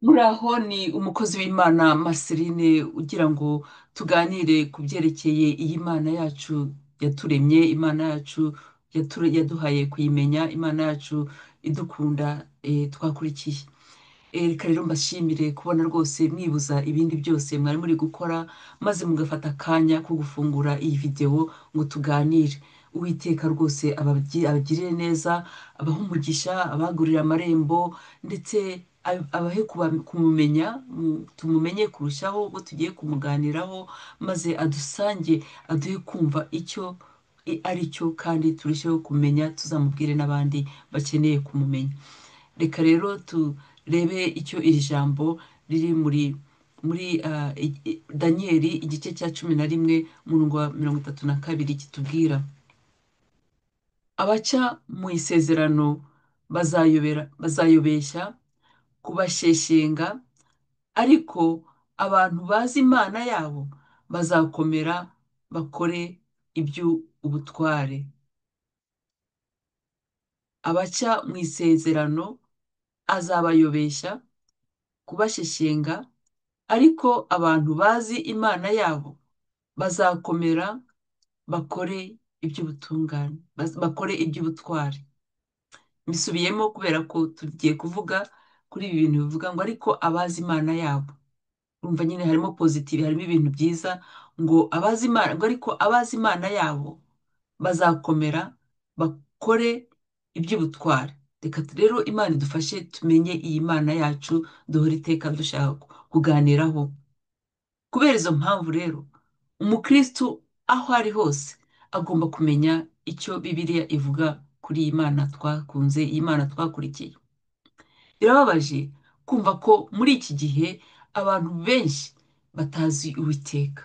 Muraho ni umukozi w'Imana Marceline ugira ngo tuganire ku byerekeye iyi Mana yacu yaturemye, Imana yacu yaduhaye kuyimenya, Imana yacu idukunda twakurikiye. Reka rero mbashimire kubona rwose mwibuza ibindi byose mwari muri gukora maze mugafata akanya ko gufungura iyi videwo ngo tuganire. Uwiteka rwose abagirire neza, abahe umugisha, abagurira amarembo ndetse abahe kumumenya, tumumenye kurushaho ubwo tugiye kumuganiraho, maze adusange aduhe kumva icyo ari cyo kandi turusheho kumenya, tuzamubwire n'abandi bakeneye kumumenya. Reka rero turebe icyo iri jambo riri muri Daniyeli igice cya 11 umurongo wa 32 kitubwira. Abaca mu isezerano bazayobeshya kubasheshenga, ariko abantu bazi Imana yabo bazakomera bakore iby'ubutware. Abaca mu isezerano azabayobeshya kubasheshenga, ariko abantu bazi Imana yabo bazakomera bakore iby'ubutungane, bakore iby'ubutware. Mbisubiyemo kubera ko tugiye kuvuga kuri ibi bintu bivuga ngo ariko abazi Imana yabo. Urumva nyine harimo positive, harimo ibintu byiza ngo abazi Imana, ngo ariko abazi Imana yabo bazakomera bakore iby'ubutware. Reka rero Imana idufashe tumenye iyi Mana yacu duhora iteka dushaka kuganiraho. Kubera izo mpamvu rero umukristu aho ari hose agomba kumenya icyo Bibiliya ivuga kuri iyi Mana twakunze, iyi Mana twakurikiye. Birababaje kumva ko muri iki gihe abantu benshi batazi Uwiteka.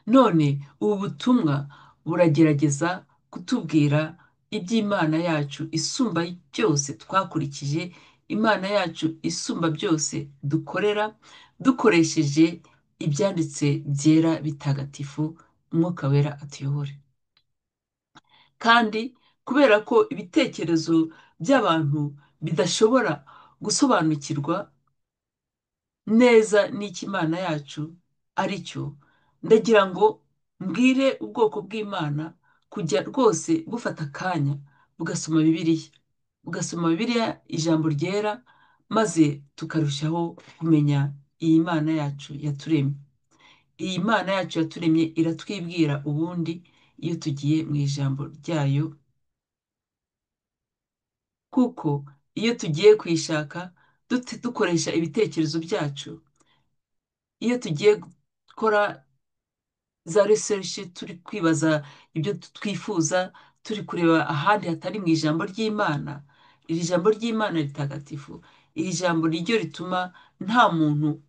None ubu butumwa buragerageza kutubwira iby'Imana yacu isumba byose twakurikije, Imana yacu isumba byose dukorera, dukoresheje ibyanditse byera bitagatifu, Umwuka Wera atuyobore. Kandi kubera ko ibitekerezo by'abantu bidashobora gusobanukirwa neza n'icyo Imana yacu ari cyo, ndagira ngo mbwire ubwoko bw'Imana kujya rwose bufata akanya bugasoma Bibiliya, bugasoma Bibiliya ijambo ryera, maze tukarushaho kumenya iyi Mana yacu yaturemye. Iyi Mana yacu yaturemye iratwibwira ubundi iyo tugiye mu ijambo ryayo, kuko iyo tugiye kuyishaka dukoresha ibitekerezo byacu, iyo tugiye gukora za research turi kwibaza ibyo twifuza, turi kureba ahandi hatari mu ijambo ry'Imana, iri jambo ry'Imana ritagatifu, iri jambo niryo rituma nta muntu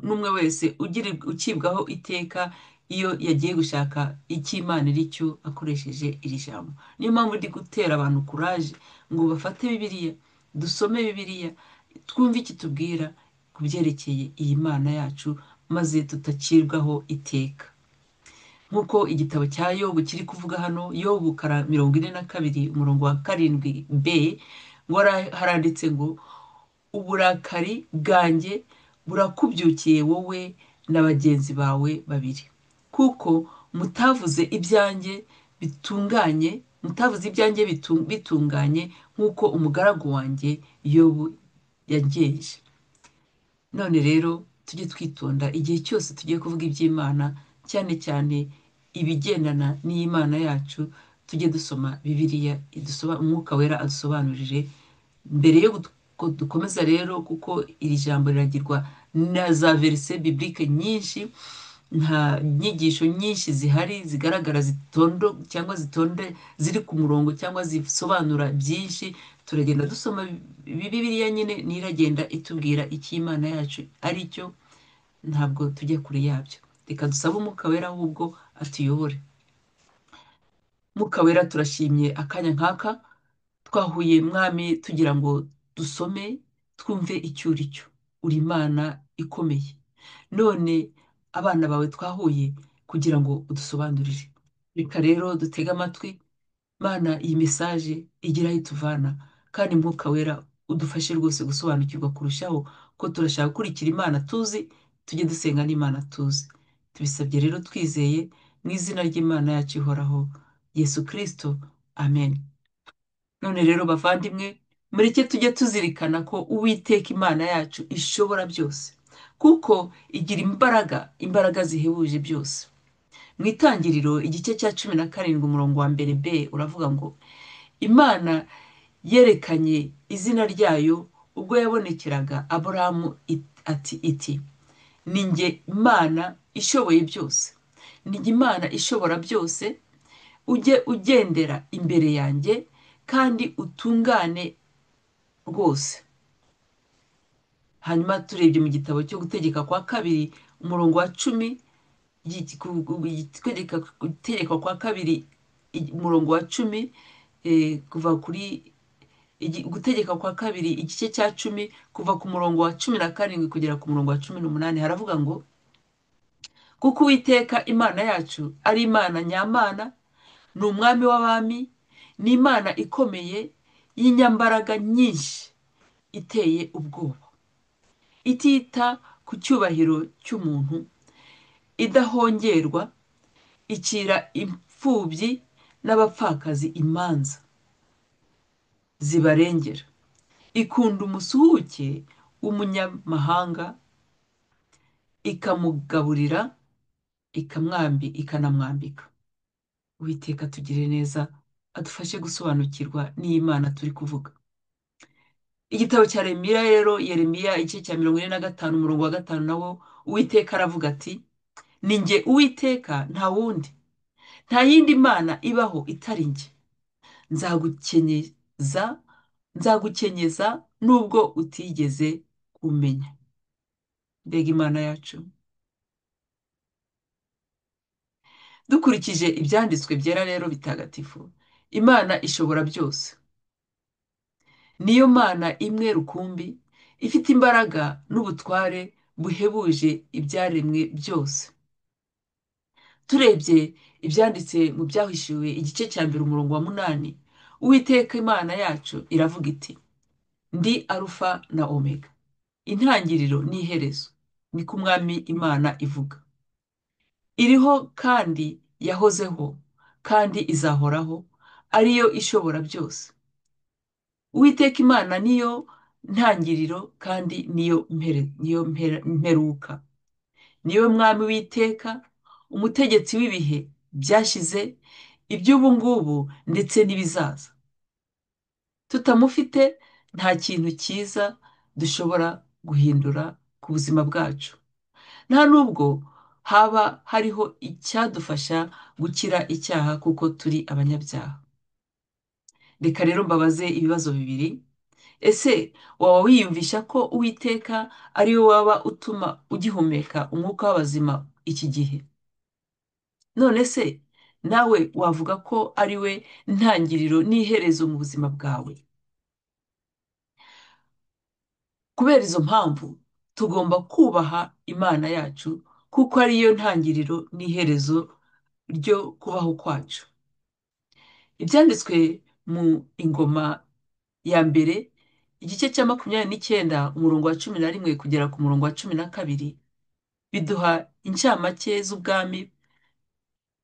n'umwe wese ucibwaho iteka iyo yagiye gushaka icyo Imana iri cyo akoresheje iri jambo. Niyo mpamvu ndi gutera abantu kuraje ngo bafate Bibiliya, dusome Bibiliya, twumve icyo tubwira ku byerekeye iyi Mana yacu, maze tutacirwaho iteka. Nk'uko igitabo cya Yobu kiri kuvuga hano, Yobu 42 umurongo wa 7b, ngo haranditse ngo uburakari bwanjye burakubyukiye wowe na bagenzi bawe babiri, kuko mutavuze ibyanjye bitunganye nk'uko umugaragu wanjye Yobu yagenje. None rero tujye twitonda igihe cyose tugiye kuvuga iby'Imana, cyane cyane ibigendana n'Imana yacu, tujye dusoma Bibiliya, Umwuka Wera adusobanurire mbere yo dukomeza rero, kuko iri jambo riragirwa na za verse biblique nyinshi, nta nyigisho nyinshi zihari zigaragara cyangwa zitonde ziri ku murongo cyangwa zisobanura byinshi. Turagenda dusoma Bibiliya nyine niragenda itubwira icyo Imana yacu ari cyo, ntabwo tujya kure yabyo. Reka dusabe Umwuka Wera ahubwo atuyobore. Mwuka Wera, turashimye akanya nk'aka twahuye Mwami tugira ngo dusome twumve icyo uri cyo. Uri Imana ikomeye, none abana bawe twahuye kugira ngo udusobanurire. Reka rero dutege amatwi Mana, iyi message igira aho ituvana, kandi Mwuka Wera udufashe rwose gusobanukirwa kurushaho ko turashaka gukurikira Imana tuzi, tujye dusenga n'Imana tuzi. Tubisabye rero twizeye mu izina ry'Imana yacu ihoraho, Yesu Kristo. Amen. None rero bavandimwe, mureke tujye tuzirikana ko Uwiteka Imana yacu ishobora byose, kuko igira imbaraga, imbaraga zihebuje byose. Mu Itangiriro igice cya 17 umurongo wa mbere b uravuga ngo, Imana yerekanye izina ryayo ubwo yabonekeraga Aburahamu iti, ni jye Imana ishoboye byose, ni jye Imana ishobora byose, ujye ugendera imbere yanjye kandi utungane rwose. Hanyuma turebye mu gitabo cyo gutegeka kwa kabiri umurongo wa 10, gutegeka kwa kabiri umurongo wa 10, kuva kuri gutegeka kwa kabiri igice cya 10 kuva ku murongo wa 17 kugera ku murongo wa 18 haravuga ngo, kuko Uwiteka Imana yacu ari Imana nyamana, ni umwami w'abami, ni Imana ikomeye y'inyambaraga nyinshi iteye ubwoba, itita ku cyubahiro cy'umuntu, idahongerwa, icira imfubyi n'abapfakazi imanza zibarengera, ikunda umusuhuke w'umunyamahanga, ikamugaburira, ikanamwambika. Uwiteka tugire neza, adufashe gusobanukirwa n'Imana turi kuvuga. Igitabo cya Yeremiya rero, Yeremiya igice cya 45 umurongo wa 5 nawo Uwiteka aravuga ati, ni jye Uwiteka nta wundi, nta yindi Mana ibaho itari jye, nzagukenyeza nubwo utigeze kumenya. Mbega Imana yacu! Dukurikije ibyanditswe byera rero bitagatifu, Imana ishobora byose. Niyo Mana imwe rukumbi, ifite imbaraga n'ubutware buhebuje ibyaremwe byose. Turebye ibyanditse mu Byahishuwe igice cya 1 umurongo wa 8, Uwiteka Imana yacu iravuga iti, ndi Alufa na Omega, intangiriro n'iherezo, niko Umwami Imana ivuga. Iriho kandi yahozeho kandi izahoraho, ariyo ishobora byose. Uwiteka Imana niyo ntangiriro kandi niyo mperuka. Niwe Mwami w'iteka, umutegetsi w'ibihe byashize, iby'ubu ngubu ndetse n'ibizaza. Tutamufite nta kintu cyiza dushobora guhindura ku buzima bwacu, nta nubwo haba hariho icyadufasha gukira icyaha, kuko turi abanyabyaha. Reka rero mbabaze ibibazo bibiri. Ese waba wiyumvisha ko Uwiteka ari we waba utuma ugihumeka umwuka w'abazima iki gihe? None se nawe wavuga ko ari we ntangiriro n'iherezo mu buzima bwawe? Kubera izo mpamvu tugomba kubaha Imana yacu, kuko ariyo ntangiriro n'iherezo ryo kubaho kwacu. Ibyanditswe mu Ingoma ya mbere igice cya 29 umurongo wa 11 kugera ku murongo wa 12 biduha incamake z'ubwami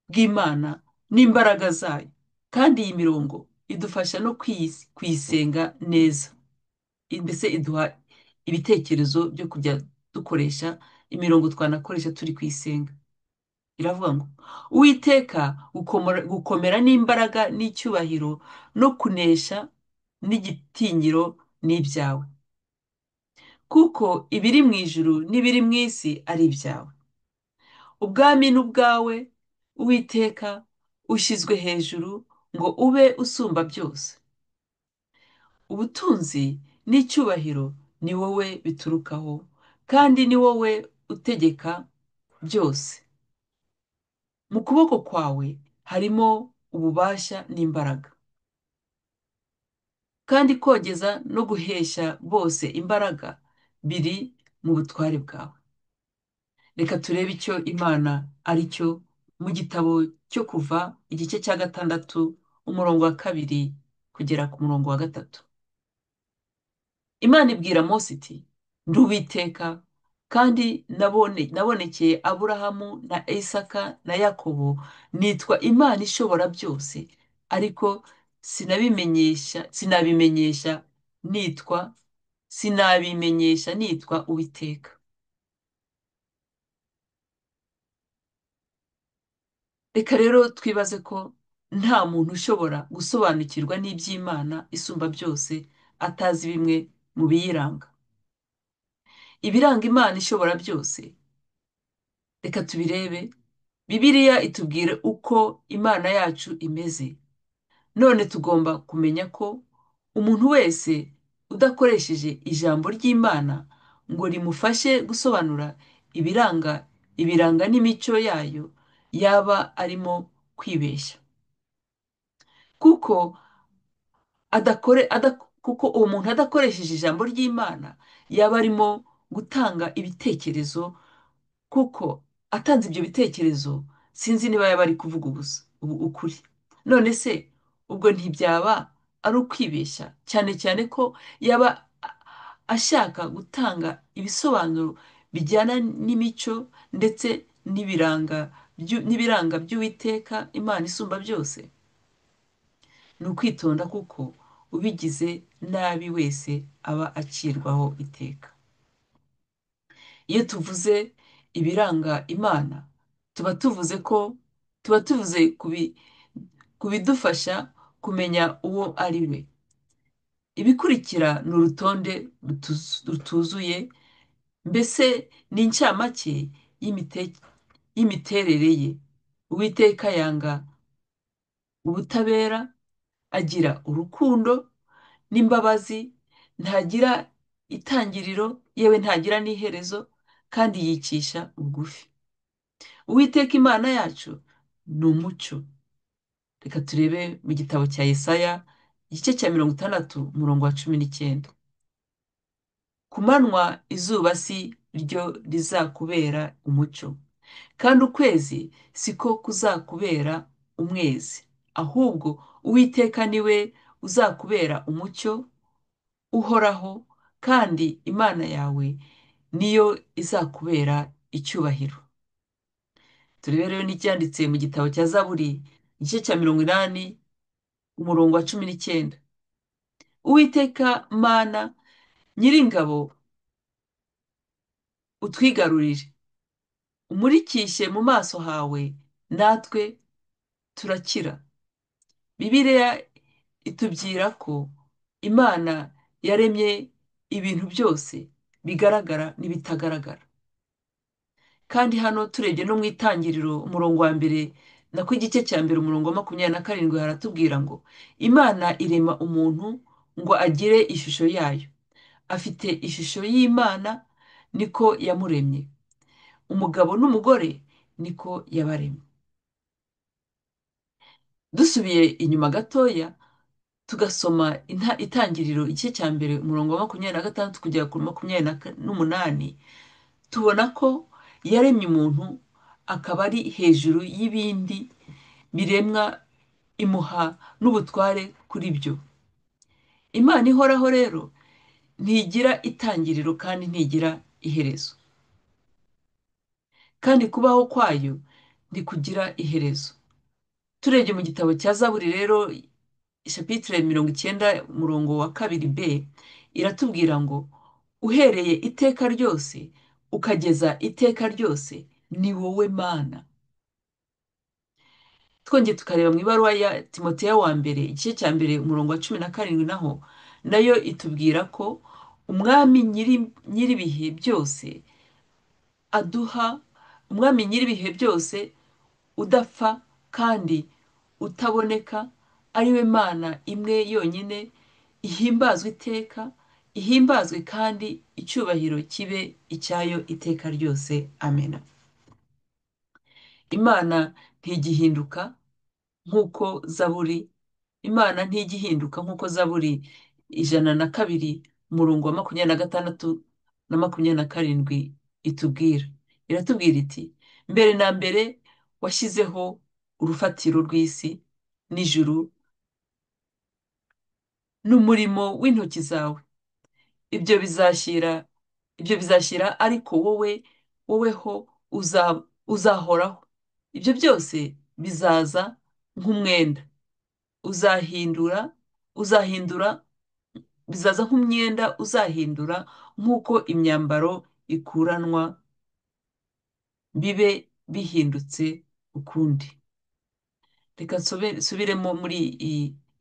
bw'Imana n'imbaraga zayo, kandi iyi mirongo idufasha no kuyisenga neza. Mbese iduha ibitekerezo byo kujya dukoresha imirongo twanakoresha turi kuyisenga. Iravuga ngo, Uwiteka gukomera n'imbaraga n'icyubahiro no kunesha n'igitinyiro n'ibyawe, kuko ibiri mu ijuru n'ibiri mu isi ari ibyawe. Ubwami n'ubwawe, Uwiteka, ushyizwe hejuru ngo ube usumba byose. Ubutunzi n'icyubahiro ni wowe biturukaho, kandi ni wowe utegeka byose. Mu kuboko kwawe harimo ububasha n'imbaraga, kandi kogeza no guhesha bose imbaraga biri mu butware bwawe. Reka turebe icyo Imana ari cyo mu gitabo cyo Kuva igice cya 6 umurongo wa 2 kugera ku murongo wa 3. Imana ibwira Mose iti ndi Uwiteka kandi nabonekeye Aburahamu na Isaka na Yakobo, nitwa Imana ishobora byose, ariko nitwa sinabimenyesha nitwa Uwiteka. Reka rero twibaze ko nta muntu ushobora gusobanukirwa n'iby'Imana isumba byose atazi bimwe mu biyiranga. Ibiranga Imana ishobora byose, reka tubirebe. Bibiliya itubwira uko Imana yacu imeze. None tugomba kumenya ko umuntu wese udakoresheje ijambo ry'Imana ngo rimufashe gusobanura ibiranga ibiranga n'imico yayo, yaba arimo kwibeshya. Kuko kuko uwo muntu adakoresheje ijambo ry'Imana yaba arimo gutanga ibitekerezo, kuko atanze ibyo bitekerezo sinzi niba yaba ari kuvuga ukuri. None se ubwo ntibyaba ari ukwibeshya, cyane cyane ko yaba ashaka gutanga ibisobanuro bijyana n'imico ndetse n'ibiranga by'Uwiteka Imana isumba byose. Ni ukwitonda kuko ubigize nabi wese aba acirwaho iteka. Iyo tuvuze ibiranga Imana tuba tuvuze ku bidufasha kumenya uwo ari we. Ibikurikira ni urutonde rutuzuye, mbese ni incamake y'imiterere ye. Uwiteka yanga ubutabera, agira urukundo n'imbabazi, ntagira itangiriro yewe ntagira n'iherezo, kandi yicisha bugufi. Uwiteka Imana yacu ni umucyo. Reka turebe mu gitabo cya Yesaya igice cya 60 umurongo wa 19. Ku manywa izuba si ryo rizakubera umucyo, kandi ukwezi siko kuzakubera umwezi, ahubwo Uwiteka ni we uzakubera umucyo uhoraho, kandi Imana yawe niyo izakubera icyubahiro. Turebe rero n'icyanditse mu gitabo cya Zaburi igice cya 80 umurongo wa 19. Uwiteka Mana Nyiringabo, utwigarurire, umurikishe mu maso hawe, natwe turakira. Bibiliya itubwira ko Imana yaremye ibintu byose bigaragara n'ibitagaragara. Kandi hano turebye no mu itangiriro umurongo wa mbere nako igice cya mbere umurongo wa 27 haratubwira ngo Imana irema umuntu ngo agire ishusho yayo, afite ishusho y'Imana niko yamuremye, umugabo n'umugore niko yabaremye. Dusubiye inyuma gatoya tugasoma itangiriro igice cya mbere umurongo wa 26 kugera ku 28, tubona ko yaremye umuntu akaba ari hejuru y'ibindi biremwa, imuha n'ubutware kuri byo. Imana ihoraho rero ntigira itangiriro kandi ntigira iherezo, kandi kubaho kwayo ntikugira iherezo. Turebye mu gitabo cya Zaburi rero ishapitire 90 umurongo wa 2b iratubwira ngo uhereye iteka ryose ukageza iteka ryose ni wowe Mana. Twongeye tukareba mu ibaruwa ya Timoteyo wa mbere igice cya mbere umurongo wa 17 naho nayo itubwira ko umwami nyiribihe byose umwami nyiribihe byose udapfa kandi utaboneka, ari we Mana imwe yonyine, ihimbazwe iteka, ihimbazwe kandi icyubahiro kibe icyayo iteka ryose. Amena. Imana ntigihinduka nk'uko Zaburi Imana ntigihinduka nk'uko Zaburi 102 umurongo wa 26 na 27 itubwira. Iratubwira iti mbere na mbere washyizeho urufatiro rw'isi n'ijuru n'umurimo w'intoki zawe, ibyo bizashyira ibyo bizashyira ariko woweho uzahoraho. Ibyo byose bizaza nk'umwenda, uzahindura uzahindura bizaza nk'umwenda uzahindura nk'uko imyambaro ikuranwa, bibe bihindutse ukundi. Reka nsubiremo muri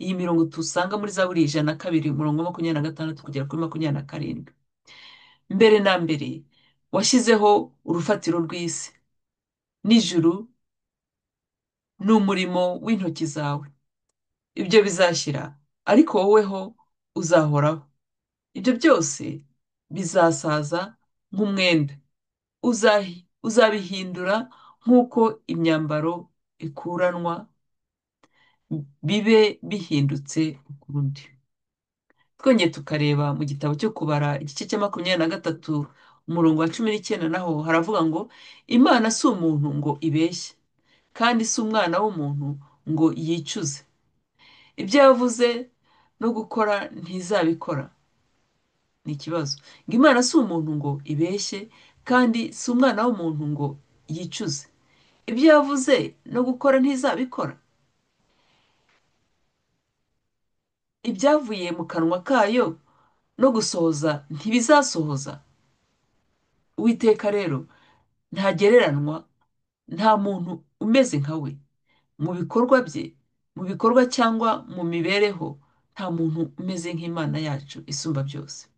iyi mirongo dusanga muri Zaburi ijana na kabiri umurongo wa 26 kugera kuri 27. Mbere na mbere washyizeho urufatiro rw'isi, n'ijuru ni umurimo w'intoki zawe. Ibyo bizashyira ariko woweho uzahoraho. Ibyo byose bizasaza nk'umwenda, uzabihindura nk'uko imyambaro ikuranwa, bibe bihindutse ukundi. Twongeye tukareba mu gitabo cyo kubara igice cya 23 umurongo wa 19, naho haravuga ngo Imana si umuntu ngo ibeshye, kandi si umwana w'umuntu ngo yicuze. Ibyo yavuze no gukora ntizabikora. Ni ikibazo ngo Imana si umuntu ngo ibeshye, kandi si umwana w'umuntu ngo yicuze. Ibyo yavuze no gukora ntizabikora. Ibyavuye mu kanwa kayo no gusohoza ntibizasohoza. Uwiteka rero ntagereranywa, nta muntu umeze nka we. Mu bikorwa bye, mu bikorwa cyangwa mu mibereho, nta muntu umeze nk'Imana yacu isumba byose.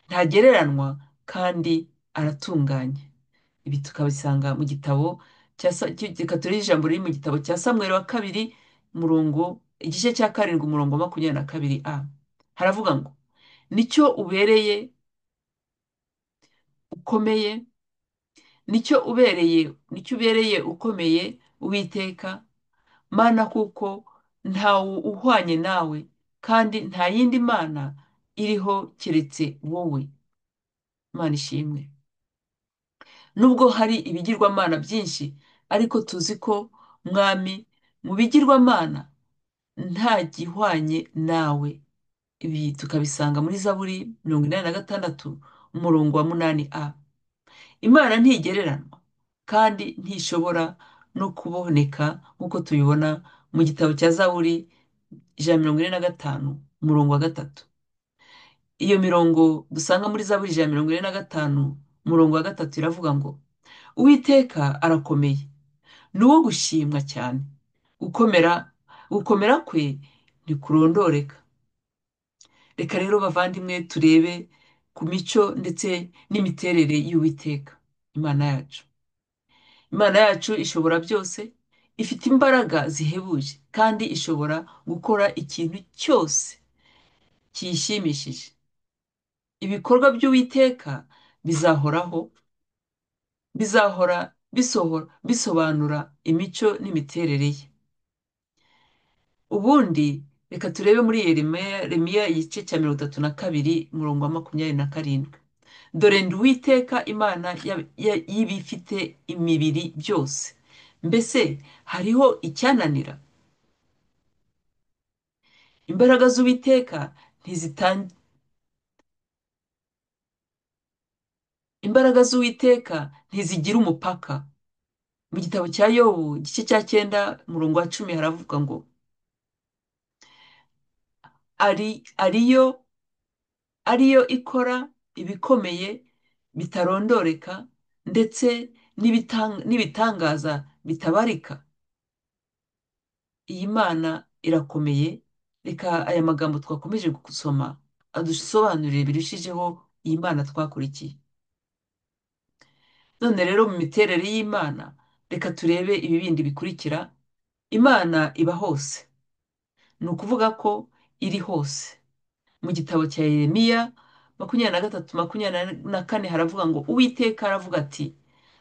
Ntagereranywa kandi aratunganye. Ibi tukabisanga mu gitabo reka turebe ijambo riri mu gitabo cya Samweli wa kabiri igice cya 7 umurongo wa 22a. Haravuga ngo nicyo ubereye ukomeye nicyo ubereye ukomeye Uwiteka Mana, kuko ntawe uhwanye nawe, kandi nta yindi mana iriho keretse wowe. Mana ishimwe. Nubwo hari ibigirwamana byinshi, ariko tuzi ko mwami mu bigirwamana nta gihwanye nawe. Ibi tukabisanga muri Zaburi 86 umurongo wa 8a. Imana ntigereranywa kandi ntishobora no kuboneka nk'uko tubibona mu gitabo cya Zaburi 145 umurongo wa 3. Iyo mirongo dusanga muri Zaburi 145 umurongo wa 3 iravuga ngo Uwiteka arakomeye, ni uwo gushimwa cyane, gukomera kwe ntikurondoreka. Reka rero bavandimwe turebe ku mico ndetse n'imiterere y'Uwiteka Imana yacu. Imana yacu ishobora byose, ifite imbaraga zihebuje, kandi ishobora gukora ikintu cyose kiyishimishije. Ibikorwa by'Uwiteka bizahoraho, bizahora bisobanura imico n'imiterere ye. Ubundi reka turebe muri Yeremiya igice cya 32 umurongo wa 27. Dore ndi Uwiteka Imana y'ibifite imibiri byose, mbese hariho icyananira? Imbaraga z'Uwiteka ntizigira umupaka. Mu gitabo cya Yobu igice cya 9 umurongo wa 10 haravuga ngo ariyo ikora ibikomeye bitarondoreka, ndetse n'ibitangaza bitabarika. Iyi Mana irakomeye. Reka aya magambo twakomeje gusoma adusobanurire birushijeho iyi Mana twakurikiye. None rero mu miterere y'Imana reka turebe ibi bindi bikurikira. Imana iba hose, ni ukuvuga ko iri hose. Mu gitabo cya Yeremiya 23:24 haravuga ngo Uwiteka aravuga ati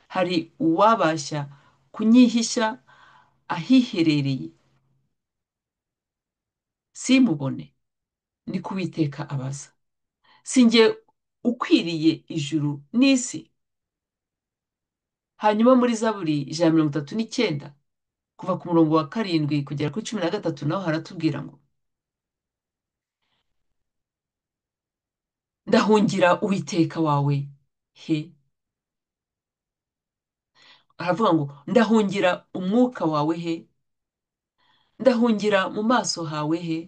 hari uwabasha kunyihisha ahiherereye simubone? Niko Uwiteka abaza. Si njye ukwiriye ijuru n'isi? Hanyuma muri Zaburi 139 kuva ku murongo wa 7 kugera kuri 13 naho haratubwira ngo ndahungira uwiteka wawe he. aravuga ngo ndahungira umwuka wawe he, ndahungira mu maso hawe he.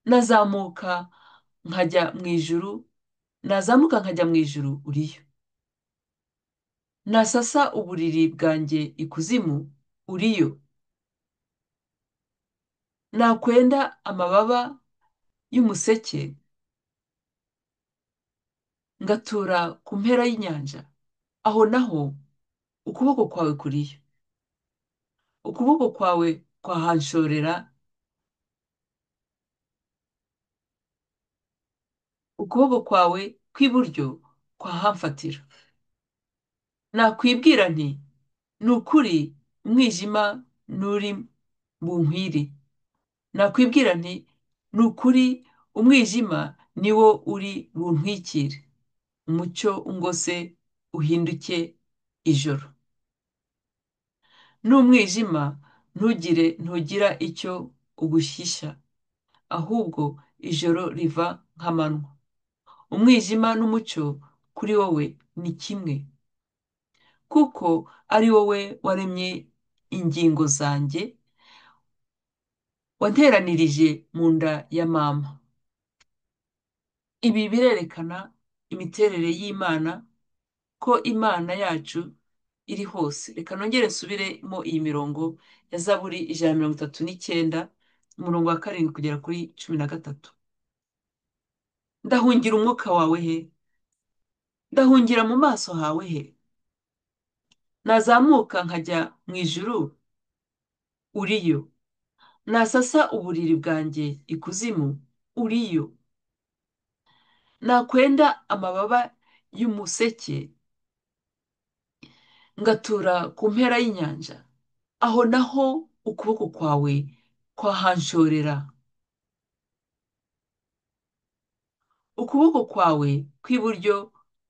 nazamuka nkajya mu ijuru nazamuka nkajya mu ijuru uriyo, nasasa uburiri bwanjye ikuzimu uriyo, nakwenda amababa y'umuseke ngatura ku mpera y'inyanja, aho naho ukuboko kwawe kuriyo, ukuboko kwawe kwahanshorera, ukuboko kwawe kw'iburyo kwahamfatira. nakwibwira nti ni ukuri umwijima nturi bunkwire, nakwibwira nti ni ukuri umwijima ni wo uri buntwikire, umucyo ungose uhinduke ijoro. n'umwijima ntugira icyo ugushisha, ahubwo ijoro riva nk'amanywa. umwijima n'umucyo kuri wowe ni kimwe, kuko ari wowe waremye ingingo zanjye, wanteranirije mu nda ya mama. Ibi birerekana imiterere y'Imana, ko Imana yacu iri hose. Reka nongere nsubiremo iyi mirongo ya Zaburi ijana na mirongo itatu n'icyenda, umurongo wa karindwi kugera kuri cumi na gatatu. ndahungira umwuka wawe he, ndahungira mu maso hawe he. nazamuka nkajya mu ijuru uriyo, nasasa uburiri bwanjye ikuzimu uriyo, nakwenda amababa y'umuseke ngatura ku mpera y'inyanja, aho naho ukuboko kwawe kwahanshorera, ukuboko kwawe kw'iburyo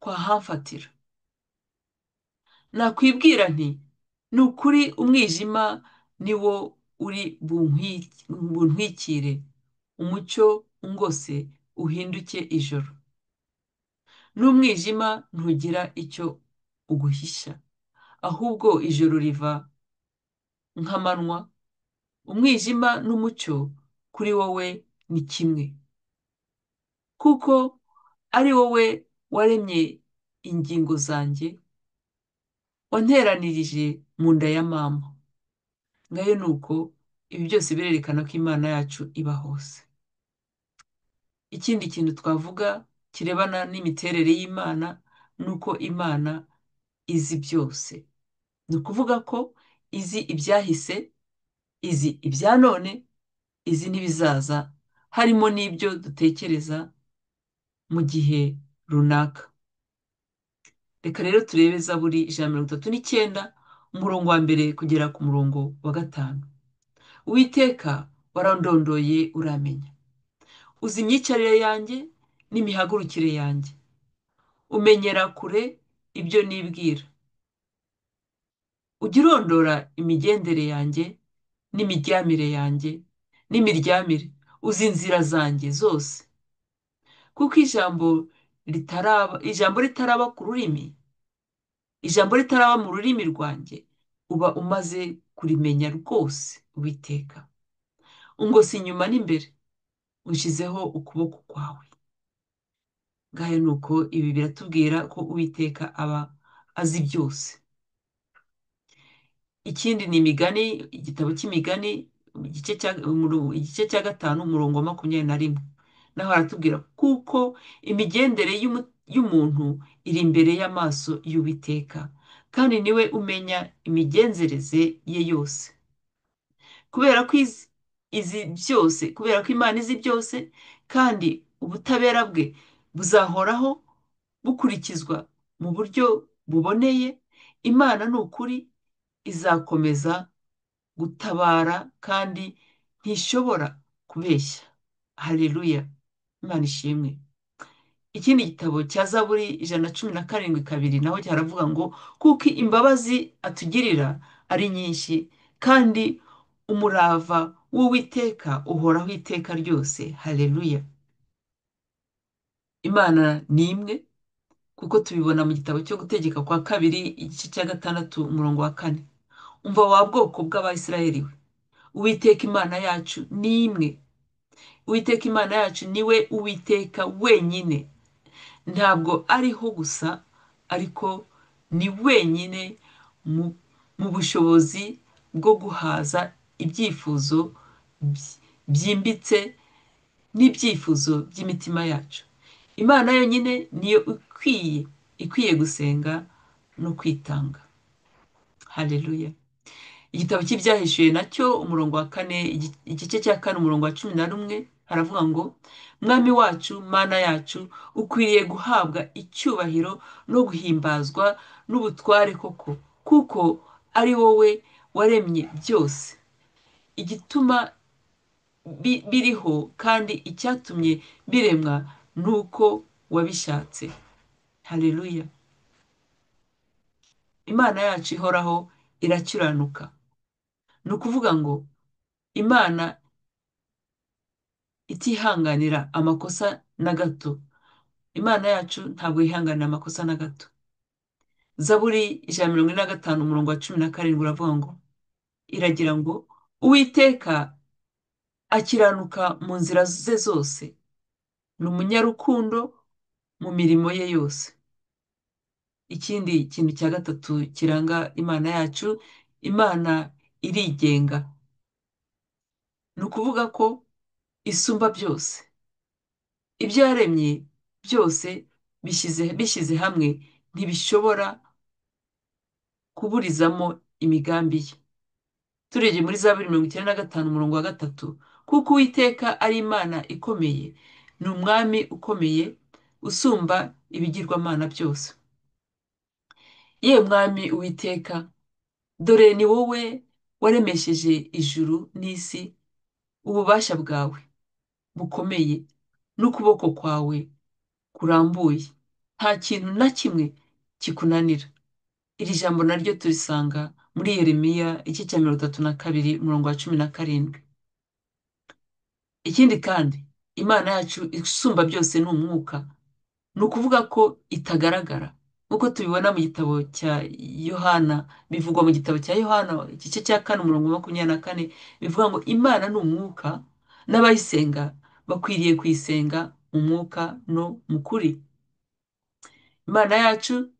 kwahamfatira. nakwibwira nti ni ukuri umwijima ni wo uri buntwikire, umucyo ungose uhinduke ijoro. n'umwijima ntugira icyo uguhisha, ahubwo ijoro riva nk'amanywa. umwijima n'umucyo kuri wowe ni kimwe, kuko ari wowe waremye ingingo zanjye, wanteranirije mu nda ya mama. ngayo ni uko ibi byose birerekana ko Imana yacu iba hose. ikindi kintu twavuga kirebana n'imiterere y'Imana ni uko Imana izi byose. ni ukuvuga ko izi ibyahise, izi ibya none, izi n'ibizaza, harimo n'ibyo dutekereza mu gihe runaka. reka rero turebe Zaburi ijana na mirongo itatu n'icyenda, umurongo wa mbere kugera ku murongo wa gatanu. Uwiteka warandondoye uramenya, uzi imyicarire yanjye n'imihagurukire yanjye, umenyera kure ibyo nibwira. ujya urondora imigendere yanjye n'imiryamire yanjye n'imiryamire, uzi inzira zanjye zose. kuko ijambo ritaraba ku rurimi, ijambo ritaraba mu rurimi rwanjye, uba umaze kurimenya rwose. Uwiteka ungose inyuma n'imbere, ushyizeho ukuboko kwawe. ngaho ni uko ibi biratubwira ko Uwiteka aba azi byose. ikindi ni Imigani, igitabo cy'Imigani, igice cya gatanu umurongo wa 21, naho haratubwira kuko imigendere y'umuntu iri imbere y'amaso y'Uwiteka, kandi niwe umenya imigenzereze ye yose. kubera ko Imana izi byose, kandi ubutabera bwe buzahoraho bukurikizwa mu buryo buboneye, Imana ni ukuri izakomeza gutabara kandi ntishobora kubeshya. Haleluya, Imana ishimwe. ikindi gitabo cya Zaburi ijana na cumi na karindwi kabiri, naho cyaravuga ngo kuko imbabazi atugirira ari nyinshi, kandi umurava w'Uwiteka uhoraho iteka ryose. Haleluya. Imana ni imwe, kuko tubibona mu gitabo cyo gutegeka kwa kabiri igice cya gatandatu umurongo wa kane. Umva wa bwoko bw'Abisirayeli we, Uwiteka Imana yacu ni imwe. Uwiteka Imana yacu niwe Uwiteka wenyine. Ntabwo ariho gusa, ariko ni wenyine mu mu bushobozi bwo guhaza ibyifuzo byimbitse n'ibyifuzo by'imitima yacu. Imana yonyine niyo ikwiye gusenga no kwitanga. Haleluya. Igitabo cy'ibyahishuye nacyo umurongo wa kane, igice cya kane umurongo wa cumi na rumwe, haravuga ngo mwami wacu mana yacu ukwiriye guhabwa icyubahiro no guhimbazwa n'ubutware koko, kuko ari wowe waremye byose, igituma biriho kandi icyatumye biremwa ni uko wabishatse. Haleluya. Imana yacu ihoraho irakiranuka. Ni ukuvuga ngo Imana itihanganira amakosa na gato. Imana yacu ntabwo yihanganira amakosa na gato. Zaburi ijana na mirongo ine na gatanu umurongo wa cumi na karindwi uravuga ngo, iragira ngo Uwiteka akiranuka mu nzira ze zose, ni umunyarukundo mu mirimo ye yose. Ikindi kintu cya gatatu kiranga Imana yacu, Imana irigenga. Ni ukuvuga ko isumba byose. Ibyo yaremye byose bishyize hamwe ntibishobora kuburizamo imigambi ye. Turebye muri Zaburi mirongo icyenda na gatanu umurongo wa gatatu, kuko Uwiteka ari Imana ikomeye, ni umwami ukomeye usumba ibigirwamana byose. Ye mwami Uwiteka, dore ni wowe waremesheje ijuru n'isi, ububasha bwawe bukomeye n'ukuboko kwawe kurambuye, nta kintu na kimwe kikunanira. Iri jambo naryo turisanga muri Yeremiya igice cya mirongo itatu na kabiri umurongo wa cumi na karindwi. Ikindi kandi, Imana yacu isumba byose ni umwuka. Ni ukuvuga ko itagaragara, nk'uko tubibona mu gitabo cya Yohana, bivugwa mu gitabo cya Yohana igice cya kane umurongo wa makumyabiri na kane, bivuga ngo Imana ni umwuka, n'abayisenga bakwiriye kuyisenga mu mwuka no mu kuri. Imana yacu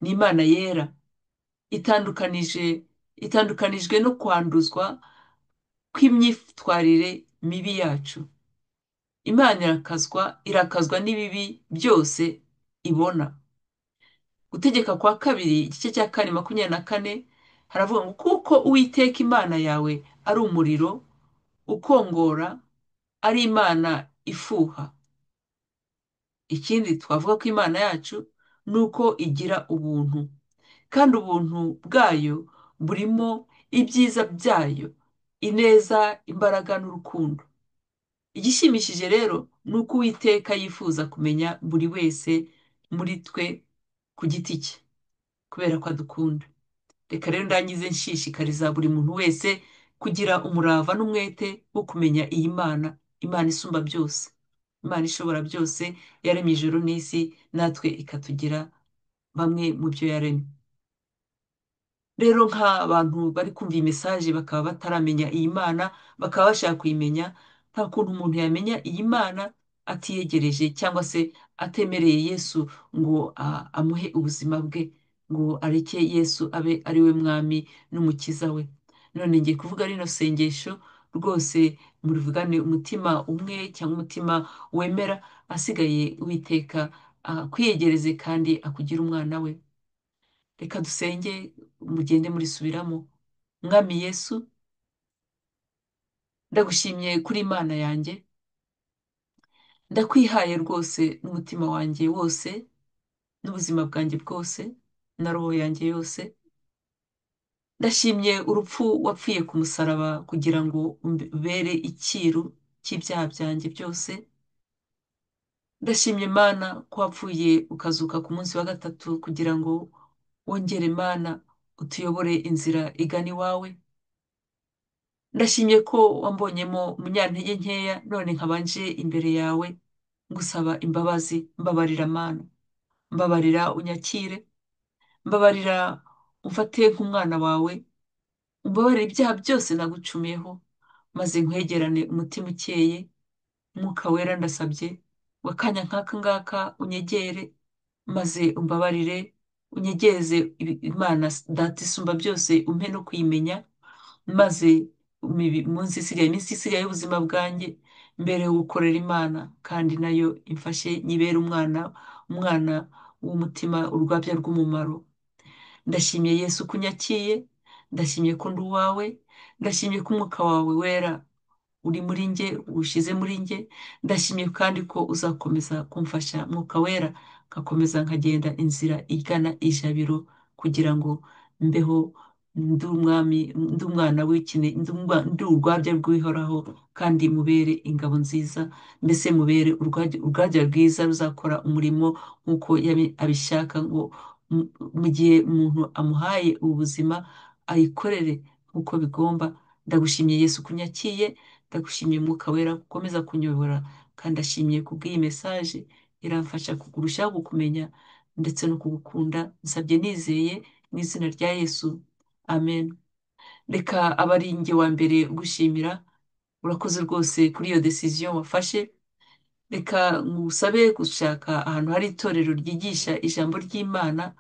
ni Imana yera, itandukanijwe no kwanduzwa kw'imyitwarire mibi yacu. Imana irakazwa n'ibibi byose ibona. Gutegeka kwa kabiri igice cya kane makumyabiri na kane, haravuga ngo kuko Uwiteka Imana yawe ari umuriro ukongora, ari Imana ifuha. Ikindi twavuga ko Imana yacu ni uko igira ubuntu, kandi ubuntu bwayo burimo ibyiza byayo, ineza, imbaraga n'urukundo. Igishimishije rero ni uko Uwiteka yifuza kumenya buri wese muri twe ku giti cye, kubera ko adukunda. Reka rero ndangize nshishikariza buri muntu wese kugira umurava n'umwete wo kumenya iyi Mana, Imana isumba byose, Imana ishobora byose, yaremye ijuru n'isi, natwe ikatugira bamwe mu byo yaremye. Rero nk'abantu bari kumva iyi mesaje bakaba bataramenya iyi Mana, bakaba bashaka kuyimenya, nta kuntu umuntu yamenya iyi Mana atiyegereje cyangwa se atemereye Yesu ngo amuhe ubuzima bwe, ngo areke Yesu abe ari we mwami n'umukiza we. None ngiye kuvuga rino sengesho rwose, murivugane umutima umwe cyangwa umutima wemera, asigaye Uwiteka akwiyegereze kandi akugira umwana we. Reka dusenge, mugende murisubiramo. Mwami Yesu, ndagushimye kuri Imana yanjye, ndakwihaye rwose n'umutima wanjye wose, n'ubuzima bwanjye bwose, na roho yanjye yose. Ndashimye urupfu wapfuye ku musaraba kugira ngo ubere icyiru cy'ibyaha byanjye byose. Ndashimye Mana ko wapfuye ukazuka ku munsi wa gatatu kugira ngo wongere Mana utuyobore inzira igana iwawe. Ndashimye ko wambonyemo umunyantege nkeya, none nkaba nje imbere yawe ngusaba imbabazi. Mbabarira mana, mbabarira unyakire, mbabarira umfate nk'umwana wawe, umbabarire ibyaha byose nagucumiyeho, maze nkwegerane umutima ukeye. Mwuka wera ndasabye ngo akanya nk'aka ngaka unyegere, maze umbabarire, unyegeze Imana Data isumba byose, umpe no kuyimenya, maze munsi isigaye, iminsi isigaye y'ubuzima bwanjye mbere yo gukorera Imana, kandi nayo imfashe nyibere umwana w'umutima, urwabya rw'umumaro. Ndashimiye Yesu ko unyakiye, ndashimiye ko ndi uwawe, ndashimiye ko umwuka wawe wera uri muri njye, uwushyize muri njye. Ndashimiye kandi ko uzakomeza kumfasha, mwuka wera, ngakomeza nkagenda inzira igana ijabiro, kugira ngo mbeho ndi umwami, ndi umwana w'ikine, ndi urwabya rw'ihoraho, kandi mubere ingabo nziza, mbese mubere urwabya rwiza ruzakora umurimo nk'uko abishaka, ngo mu gihe umuntu amuhaye ubuzima ayikorere nk'uko bigomba. Ndagushimiye Yesu kunyakiye, ndagushimiye mwuka wera ukomeza kunyobora, kandi ashimiye kubw'iyi mesaje iramfasha kurushaho kukumenya ndetse no kugukunda. Nsabye nizeye mu izina rya Yesu, amen. Reka abe ari njye wa mbere ugushimira. Urakoze rwose kuri iyo decision wafashe. Reka ngusabe gushaka ahantu hari itorero ryigisha ijambo ry'Imana,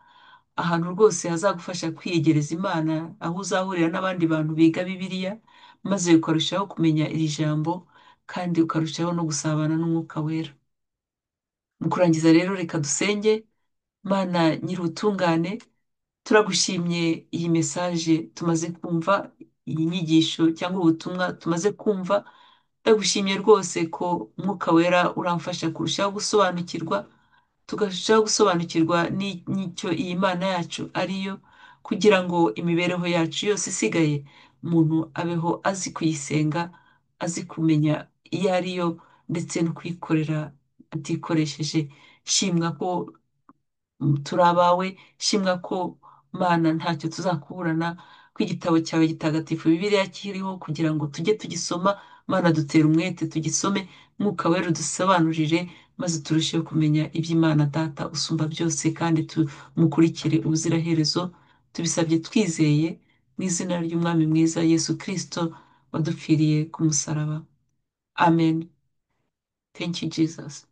ahantu rwose hazagufasha kwiyegereza Imana, aho uzahurira n'abandi bantu biga Bibiliya, maze ukarushaho kumenya iri jambo, kandi ukarushaho no gusabana n'umwuka wera. Mu kurangiza rero, reka dusenge. Mana nyir'ubutungane, turagushimye iyi mesaje tumaze kumva, iyi nyigisho cyangwa ubutumwa tumaze kumva. Ndagushimye rwose ko umwuka wera uramfasha kurushaho gusobanukirwa, tukarushaho gusobanukirwa n'icyo iyi Mana yacu ariyo, kugira ngo imibereho yacu yose isigaye umuntu abeho azi kuyisenga, azi kumenya iyo ariyo, ndetse no kuyikorera atikoresheje. Shimwa ko turi abawe, shimwa ko Mana ntacyo tuzakuburana, ko igitabo cyawe gitagatifu Bibiliya kiriho, kugira ngo tujye tugisoma. Mana dutera umwete tugisome, mwuka wera udusobanurire, maze turusheho kumenya iby'Imana Data usumba byose, kandi tumukurikire ubuziraherezo. Tubisabye twizeye mu izina ry'umwami mwiza Yesu Kristo wadupfiriye ku musaraba, amen. Thank you Jesus.